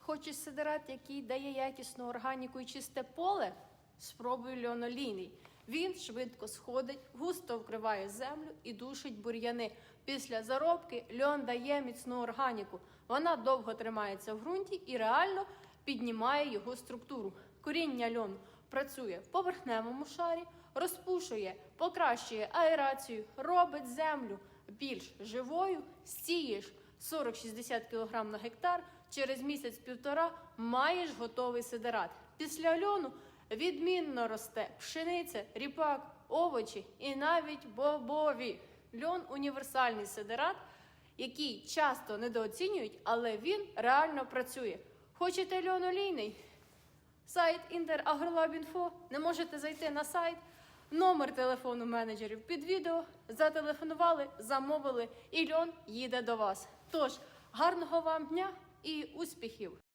Хочеш сидират, який дає якісну органіку і чисте поле? Спробуй льон олійний. Він швидко сходить, густо вкриває землю і душить бур'яни. Після заробки льон дає міцну органіку. Вона довго тримається в ґрунті і реально піднімає його структуру. Коріння льону працює в поверхневому шарі, розпушує, покращує аерацію, робить землю більш живою, сієш 40-60 кг на гектар, через місяць-півтора маєш готовий сидират. Після льону відмінно росте пшениця, ріпак, овочі і навіть бобові. Льон – універсальний сидират, який часто недооцінюють, але він реально працює. Хочете льон олійний? Сайт InterAgroLab.info. Не можете зайти на сайт. Номер телефону менеджерів під відео. Зателефонували, замовили і льон їде до вас. Тож, гарного вам дня і успіхів!